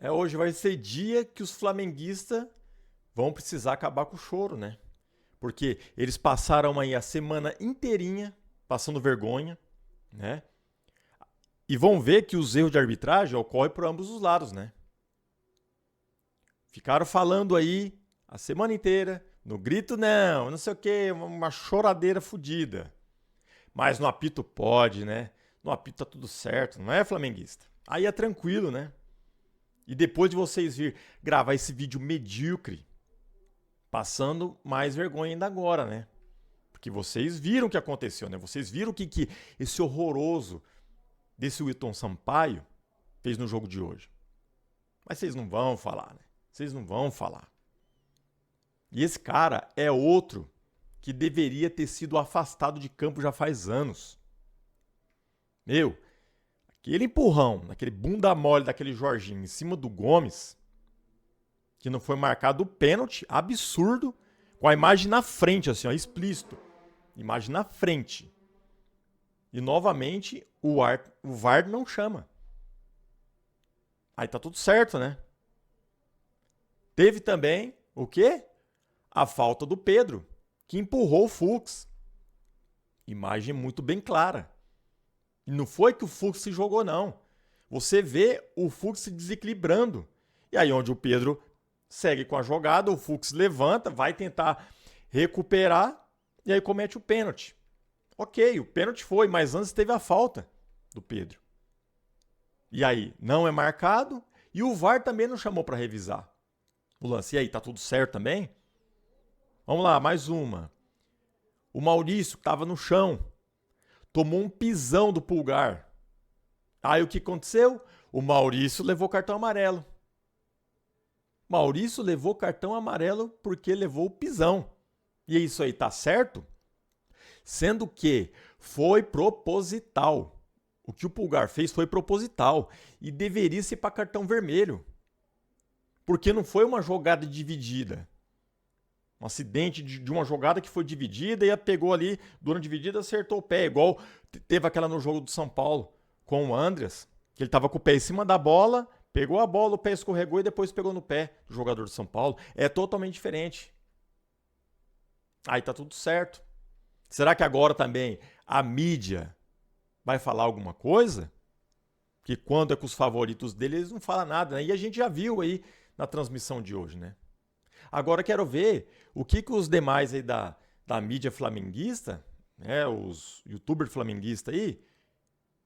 Hoje vai ser dia que os flamenguistas vão precisar acabar com o choro, né? Porque eles passaram aí a semana inteirinha passando vergonha, né? E vão ver que os erros de arbitragem ocorrem por ambos os lados, né? Ficaram falando aí a semana inteira, no grito não sei o que, uma choradeira fodida. Mas no apito pode, né? No apito tá tudo certo, não é, flamenguista? Aí é tranquilo, né? E depois de vocês vir gravar esse vídeo medíocre, passando mais vergonha ainda agora, né? Porque vocês viram o que aconteceu, né? Vocês viram o que esse horroroso desse Wilton Sampaio fez no jogo de hoje. Mas vocês não vão falar, né? Vocês não vão falar. E esse cara é outro que deveria ter sido afastado de campo já faz anos. Meu, aquele empurrão, aquele bunda mole daquele Jorginho em cima do Gomes, que não foi marcado o pênalti, absurdo, com a imagem na frente, assim, ó, explícito. Imagem na frente. E novamente o VAR não chama. Aí tá tudo certo, né? Teve também o quê? A falta do Pedro, que empurrou o Fux. Imagem muito bem clara. E não foi que o Fux se jogou, não. Você vê o Fux se desequilibrando. E aí onde o Pedro segue com a jogada, o Fux levanta, vai tentar recuperar e aí comete o pênalti. Ok, o pênalti foi, mas antes teve a falta do Pedro. E aí, não é marcado e o VAR também não chamou para revisar o lance. E aí, tá tudo certo também? Vamos lá, mais uma. O Maurício, que estava no chão, tomou um pisão do Pulgar. Aí o que aconteceu? O Maurício levou cartão amarelo. Maurício levou cartão amarelo porque levou o pisão. E isso aí tá certo? Sendo que foi proposital. O que o Pulgar fez foi proposital e deveria ser para cartão vermelho. Porque não foi uma jogada dividida. Um acidente de uma jogada que foi dividida e a pegou ali, durante a dividida, acertou o pé. Igual teve aquela no jogo do São Paulo com o Andreas, que ele estava com o pé em cima da bola, pegou a bola, o pé escorregou e depois pegou no pé do jogador do São Paulo. É totalmente diferente. Aí tá tudo certo. Será que agora também a mídia vai falar alguma coisa? Que quando é com os favoritos dele, eles não falam nada, né? E a gente já viu aí na transmissão de hoje, né? Agora quero ver o que os demais aí da mídia flamenguista, né, os youtubers flamenguistas aí,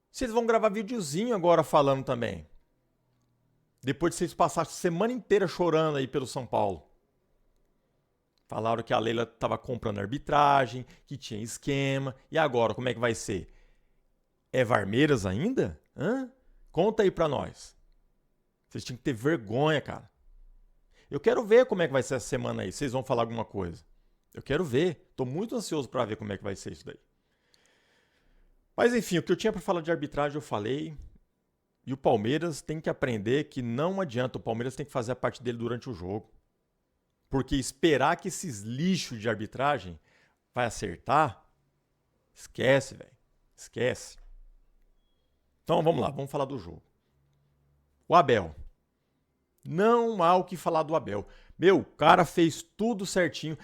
se eles vão gravar videozinho agora falando também. Depois de vocês passarem a semana inteira chorando aí pelo São Paulo. Falaram que a Leila estava comprando arbitragem, que tinha esquema. E agora, como é que vai ser? É Varmeiras ainda? Hã? Conta aí pra nós. Vocês tinham que ter vergonha, cara. Eu quero ver como é que vai ser essa semana aí. Vocês vão falar alguma coisa. Eu quero ver. Tô muito ansioso para ver como é que vai ser isso daí. Mas enfim, o que eu tinha para falar de arbitragem eu falei. E o Palmeiras tem que aprender que não adianta. O Palmeiras tem que fazer a parte dele durante o jogo. Porque esperar que esses lixos de arbitragem vai acertar, esquece, velho. Esquece. Então vamos lá, vamos falar do jogo. O Abel. Não há o que falar do Abel. Meu, o cara fez tudo certinho.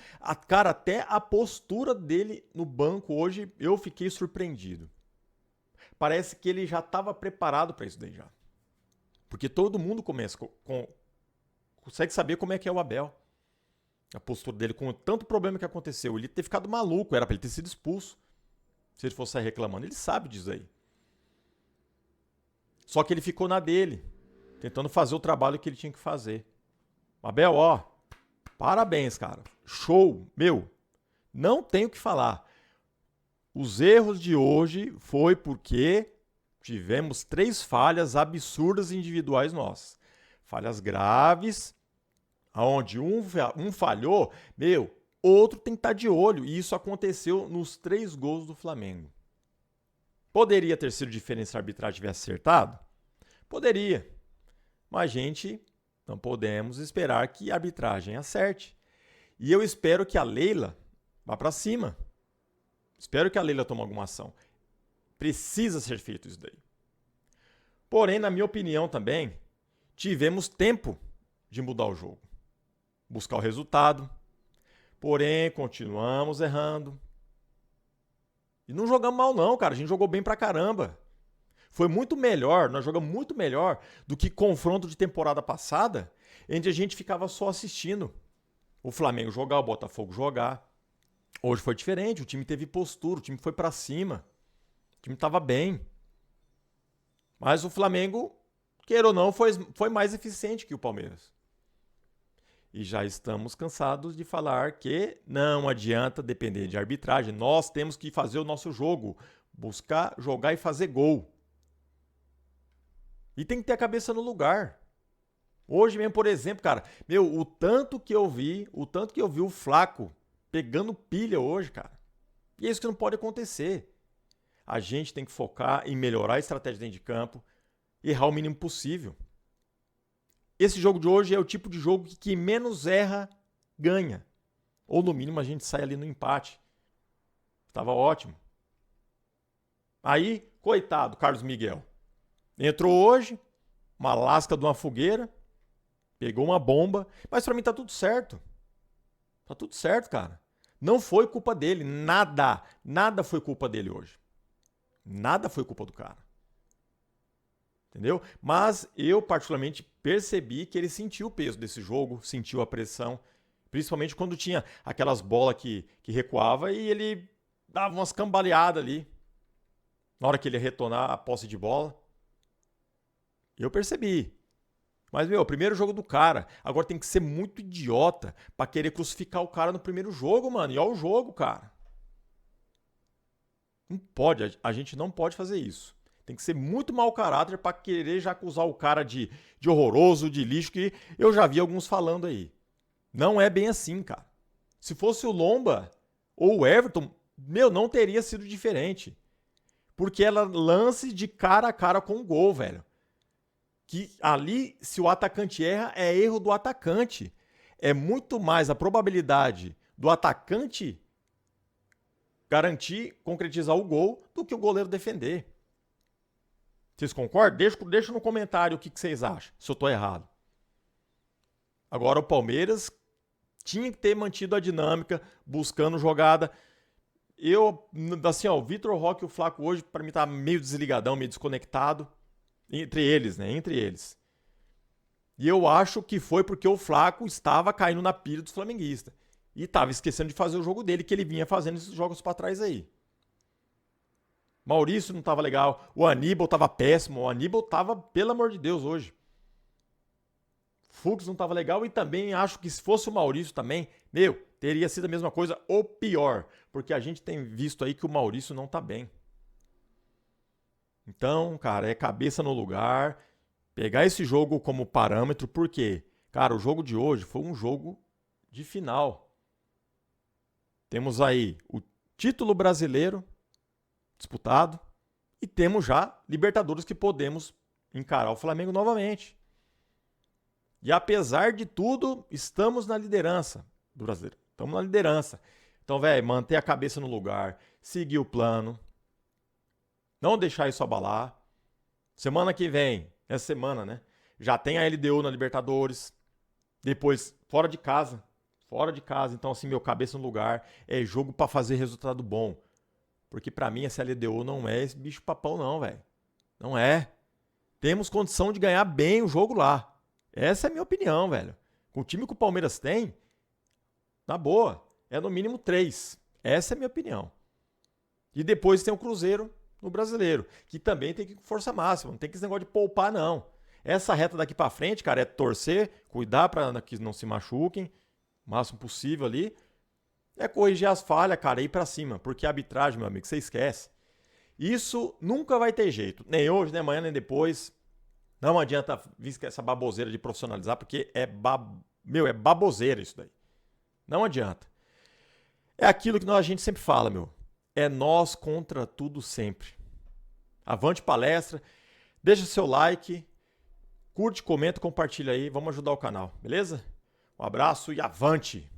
Cara, até a postura dele no banco hoje, eu fiquei surpreendido. Parece que ele já estava preparado para isso daí já. Porque todo mundo consegue saber como é que é o Abel. A postura dele, com tanto problema que aconteceu. Ele ter ficado maluco, era para ele ter sido expulso. Se ele fosse sair reclamando. Ele sabe disso aí. Só que ele ficou na dele, tentando fazer o trabalho que ele tinha que fazer. Abel, ó, parabéns, cara. Show, meu. Não tenho o que falar. Os erros de hoje foi porque tivemos 3 falhas absurdas individuais nossas. Falhas graves, onde um falhou, meu, outro tem que estar de olho. E isso aconteceu nos 3 gols do Flamengo. Poderia ter sido diferente se a arbitragem tivesse acertado? Poderia. Mas a gente não podemos esperar que a arbitragem acerte. E eu espero que a Leila vá para cima. Espero que a Leila tome alguma ação. Precisa ser feito isso daí. Porém, na minha opinião também, tivemos tempo de mudar o jogo, buscar o resultado, porém continuamos errando. E não jogamos mal não, cara, a gente jogou bem pra caramba. Foi muito melhor, nós jogamos muito melhor do que confronto de temporada passada, onde a gente ficava só assistindo o Flamengo jogar, o Botafogo jogar. Hoje foi diferente, o time teve postura, o time foi pra cima, o time tava bem. Mas o Flamengo, queira ou não, foi mais eficiente que o Palmeiras. E já estamos cansados de falar que não adianta depender de arbitragem. Nós temos que fazer o nosso jogo, buscar, jogar e fazer gol. E tem que ter a cabeça no lugar. Hoje mesmo, por exemplo, cara, o tanto que eu vi o Flaco pegando pilha hoje, cara. E é isso que não pode acontecer. A gente tem que focar em melhorar a estratégia dentro de campo, errar o mínimo possível. Esse jogo de hoje é o tipo de jogo que quem menos erra, ganha. Ou no mínimo a gente sai ali no empate. Tava ótimo. Aí, coitado, Carlos Miguel. Entrou hoje, uma lasca de uma fogueira, pegou uma bomba, mas pra mim tá tudo certo. Tá tudo certo, cara. Não foi culpa dele, nada foi culpa dele hoje. Nada foi culpa do cara. Entendeu? Mas eu particularmente percebi que ele sentiu o peso desse jogo, sentiu a pressão, principalmente quando tinha aquelas bolas que recuava e ele dava umas cambaleadas ali. Na hora que ele ia retornar a posse de bola. Eu percebi. Mas, o primeiro jogo do cara. Agora tem que ser muito idiota pra querer crucificar o cara no primeiro jogo, mano. E olha o jogo, cara. Não pode, a gente não pode fazer isso. Tem que ser muito mau caráter pra querer já acusar o cara de horroroso, de lixo, que eu já vi alguns falando aí. Não é bem assim, cara. Se fosse o Lomba ou o Everton, não teria sido diferente. Porque ela lance de cara a cara com o gol, velho. Que ali, se o atacante erra, é erro do atacante. É muito mais a probabilidade do atacante garantir, concretizar o gol, do que o goleiro defender. Vocês concordam? Deixa no comentário o que vocês acham, se eu estou errado. Agora o Palmeiras tinha que ter mantido a dinâmica, buscando jogada. O Vitor Roque e o Flaco hoje, para mim, tá meio desligadão, meio desconectado. Entre eles, né? Entre eles. E eu acho que foi porque o Flaco estava caindo na pilha dos flamenguistas. E estava esquecendo de fazer o jogo dele, que ele vinha fazendo esses jogos para trás aí. Maurício não estava legal. O Aníbal estava péssimo. O Aníbal estava, pelo amor de Deus, hoje. Fux não estava legal. E também acho que se fosse o Maurício também, teria sido a mesma coisa ou pior. Porque a gente tem visto aí que o Maurício não está bem. Então, cara, é cabeça no lugar, pegar esse jogo como parâmetro, porque, cara, o jogo de hoje foi um jogo de final. Temos aí o título brasileiro disputado e temos já Libertadores que podemos encarar o Flamengo novamente. E apesar de tudo, estamos na liderança do brasileiro. Estamos na liderança. Então, velho, manter a cabeça no lugar, seguir o plano. Não deixar isso abalar. Semana que vem, essa semana, né? Já tem a LDU na Libertadores. Depois, fora de casa. Fora de casa. Então, assim, cabeça no lugar. É jogo pra fazer resultado bom. Porque pra mim, essa LDU não é esse bicho papão, não, velho. Não é. Temos condição de ganhar bem o jogo lá. Essa é a minha opinião, velho. Com o time que o Palmeiras tem, na boa, é no mínimo 3. Essa é a minha opinião. E depois tem o Cruzeiro no Brasileiro, que também tem que ir com força máxima, não tem que esse negócio de poupar, não. Essa reta daqui pra frente, cara, é torcer, cuidar pra que não se machuquem, o máximo possível ali, é corrigir as falhas, cara, e ir pra cima, porque a arbitragem, meu amigo, você esquece. Isso nunca vai ter jeito, nem hoje, nem amanhã, nem depois. Não adianta vir essa baboseira de profissionalizar, porque é baboseira isso daí. Não adianta. É aquilo que a gente sempre fala, é nós contra tudo sempre. Avante palestra, deixa seu like, curte, comenta, compartilha aí, vamos ajudar o canal, beleza? Um abraço e avante!